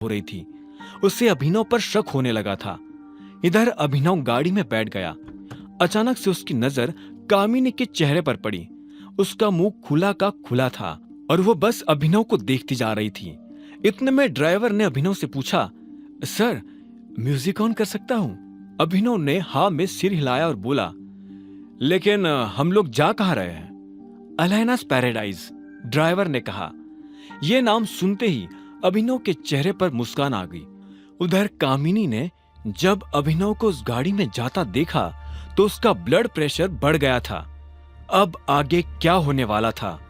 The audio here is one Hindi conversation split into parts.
हो रही थी। उसे अभिनव पर शक होने लगा था। इधर अभिनव गाड़ी में बैठ गया। अचानक से उसकी नजर कामिनी के चेहरे पर पड़ी। उसका मुंह खुला का खुला था और वो बस अभिनव को देखती जा रही थी। इतने में ड्राइवर ने अभिनव से पूछा, सर, म्यूजिक ऑन कर सकता हूं? अभिनव ने हाँ में सिर हिलाया और बोला, लेकिन हम लोग जा कहाँ रहे हैं? अलायनास पैराडाइज, ड्राइवर ने कहा। यह नाम सुनते ही अभिनव के चेहरे पर मुस्कान आ गई। उधर कामिनी ने जब अभिनव को उस गाड़ी में जाता देखा तो उसका ब्लड प्रेशर बढ़ गया था। अब आगे क्या होने वाला था?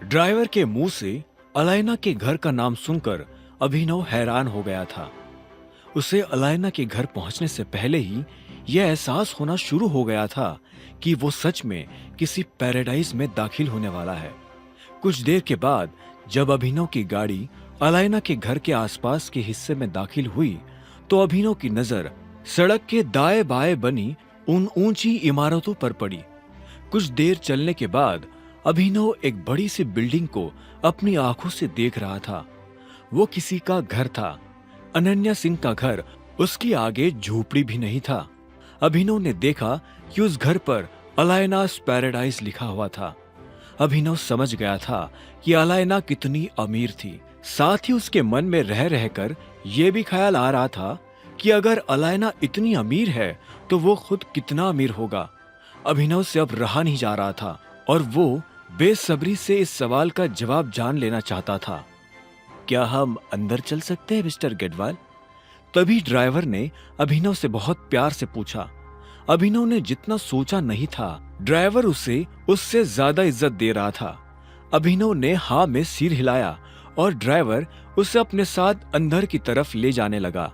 ड्राइवर के मुंह से अलायना के घर का नाम सुनकर अभिनव हैरान हो गया था। उसे अलायना के घर पहुंचने से पहले ही यह एहसास होना शुरू हो गया था कि वो सच में किसी पैराडाइज में दाखिल होने वाला है। कुछ देर के बाद जब अभिनव की गाड़ी अलायना के घर के आसपास के हिस्से में दाखिल हुई तो अभिनव की नजर सड़क के दाएं बाएं बनी उन ऊंची इमारतों पर पड़ी। कुछ देर चलने के बाद अभिनव एक बड़ी सी बिल्डिंग को अपनी आंखों से देख रहा था। वो किसी का घर था। अनन्या सिंह का घर। उसकी आगे झोपड़ी भी नहीं था। अभिनव ने देखा कि उस घर पर अलायनास पैराडाइज लिखा हुआ था। अभिनव समझ गया था कि अलायना कितनी अमीर थी। साथ ही उसके मन में रह रहकर यह भी ख्याल आ रहा था कि अगर अलायना इतनी अमीर है तो वो खुद कितना अमीर होगा। अभिनव से अब रहा नहीं जा रहा था और वो बेसब्री से इस सवाल का जवाब जान लेना चाहता था। क्या हम अंदर चल सकते हैं मिस्टर गेडवाल? तभी ड्राइवर ने अभिनव से बहुत प्यार से पूछा। अभिनव ने जितना सोचा नहीं था, ड्राइवर उसे उससे ज्यादा इज्जत दे रहा था। अभिनव ने हाँ में सिर हिलाया और ड्राइवर उसे अपने साथ अंदर की तरफ ले जाने लगा।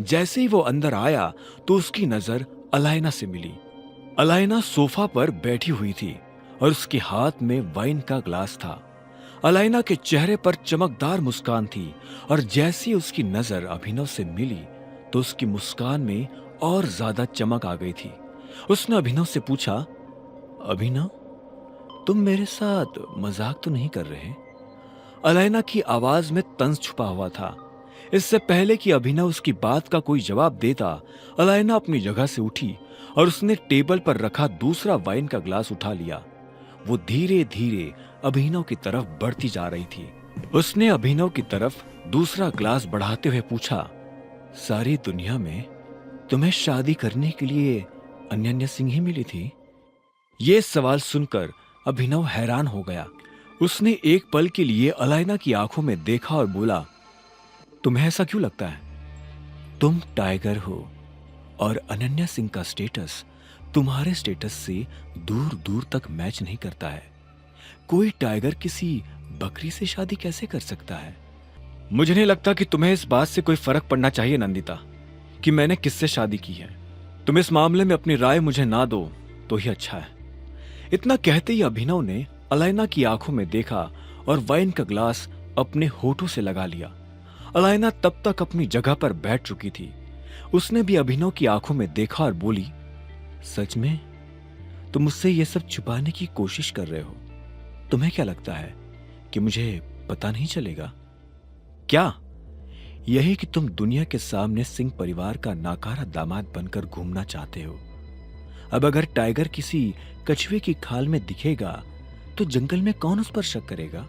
जैसे ही वो अंदर आया तो उसकी नजर अलायना से मिली। अलायना सोफा पर बैठी हुई थी और उसके हाथ में वाइन का ग्लास था। अलायना के चेहरे पर चमकदार मुस्कान थी और जैसी उसकी नजर अभिनव से मिली तो उसकी मुस्कान में और ज्यादा चमक आ गई थी। उसने अभिनव से पूछा, अभिनव, तुम मेरे साथ मजाक तो नहीं कर रहे? अलायना की आवाज में तंज छुपा हुआ था। इससे पहले कि अभिनव उसकी बात का कोई जवाब देता, अलायना अपनी जगह से उठी और उसने टेबल पर रखा दूसरा वाइन का ग्लास उठा लिया। वो धीरे धीरे अभिनव की तरफ बढ़ती जा रही थी। उसने अभिनव की तरफ दूसरा ग्लास बढ़ाते हुए पूछा, सारी दुनिया में तुम्हें शादी करने के लिए अनन्या सिंह ही मिली थी? ये सवाल सुनकर अभिनव हैरान हो गया। उसने एक पल के लिए अलायना की आंखों में देखा और बोला, तुम्हें ऐसा क्यों लगता है? तुम टाइगर हो और अनन्या सिंह का स्टेटस तुम्हारे स्टेटस से दूर दूर तक मैच नहीं करता है। कोई टाइगर किसी बकरी से शादी कैसे कर सकता है? मुझे नहीं लगता कि तुम्हें इस बात से कोई फर्क पड़ना चाहिए नंदिता कि मैंने किससे शादी की है। तुम इस मामले में अपनी राय मुझे ना दो तो ही अच्छा है। इतना कहते ही अभिनव ने अलायना की आंखों में देखा और वाइन का ग्लास अपने होठों से लगा लिया। अलायना तब तक अपनी जगह पर बैठ चुकी थी। उसने भी अभिनव की आंखों में देखा और बोली, सच में तुम मुझसे यह सब छुपाने की कोशिश कर रहे हो? तुम्हें क्या लगता है कि मुझे पता नहीं चलेगा? क्या यही कि तुम दुनिया के सामने सिंह परिवार का नाकारा दामाद बनकर घूमना चाहते हो? अब अगर टाइगर किसी कछुए की खाल में दिखेगा तो जंगल में कौन उस पर शक करेगा?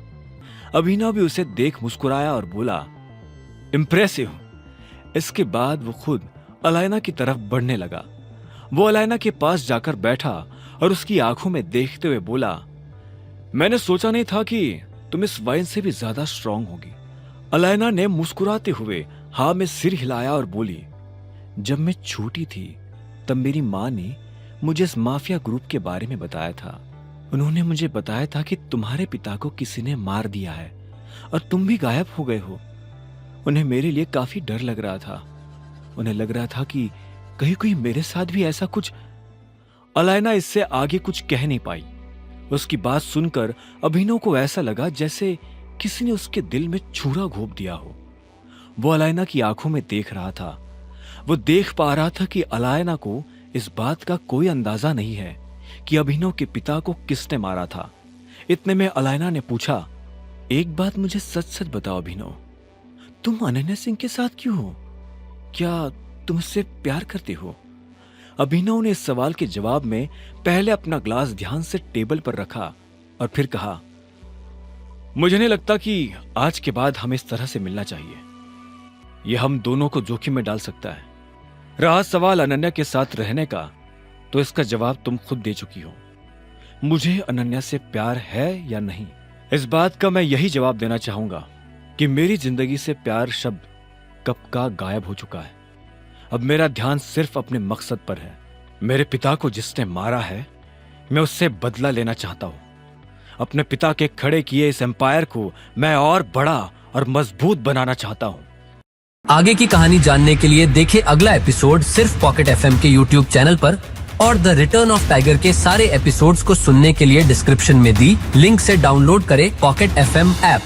अभिनव भी उसे देख मुस्कुराया और बोला, इंप्रेसिव। इसके बाद वो खुद अलायना की तरफ बढ़ने लगा। वो अलायना के पास जाकर बैठा और उसकी आंखों में देखते हुए बोला, मैंने सोचा नहीं था कि तुम इस वाइन से भी ज्यादा स्ट्रांग होगी। अलायना ने मुस्कुराते हुए हाँ में सिर हिलाया और बोली, जब मैं छोटी थी तब मेरी माँ ने मुझे इस माफिया ग्रुप के बारे में बताया था। उन्होंने मुझे बताया था कि तुम्हारे पिता को किसी ने मार दिया है और तुम भी गायब हो गए हो। उन्हें मेरे लिए काफी डर लग रहा था। उन्हें लग रहा था कि कहीं कोई मेरे साथ भी ऐसा कुछ। अलायना इससे आगे कुछ कह नहीं पाई। उसकी बात सुनकर अभिनव को ऐसा लगा जैसे किसी ने उसके दिल में छुरा घोंप दिया हो। वो अलायना की आंखों में देख रहा था। वो देख पा रहा था कि अलायना को इस बात का कोई अंदाजा नहीं है कि अभिनव के पिता को किसने मारा था। इतने में अलायना ने पूछा, एक बात मुझे सच सच बताओ अभिनव, तुम अनन्या सिंह के साथ क्यों हो? क्या तुम उससे प्यार करते हो? अभिनव ने इस सवाल के जवाब में पहले अपना ग्लास ध्यान से टेबल पर रखा और फिर कहा, मुझे नहीं लगता कि आज के बाद हमें इस तरह से मिलना चाहिए। यह हम दोनों को जोखिम में डाल सकता है। रहा सवाल अनन्या के साथ रहने का, तो इसका जवाब तुम खुद दे चुकी हो। मुझे अनन्या से प्यार है या नहीं, इस बात का मैं यही जवाब देना चाहूंगा कि मेरी जिंदगी से प्यार शब्द कब का गायब हो चुका है। अब मेरा ध्यान सिर्फ अपने मकसद पर है। मेरे पिता को जिसने मारा है, मैं उससे बदला लेना चाहता हूं। अपने पिता के खड़े किए इस एम्पायर को मैं और बड़ा और मजबूत बनाना चाहता हूं। आगे की कहानी जानने के लिए देखें अगला एपिसोड सिर्फ पॉकेट एफएम के यूट्यूब चैनल पर, और द रिटर्न ऑफ टाइगर के सारे एपिसोड्स को सुनने के लिए डिस्क्रिप्शन में दी लिंक से डाउनलोड करें पॉकेट एफएम ऐप।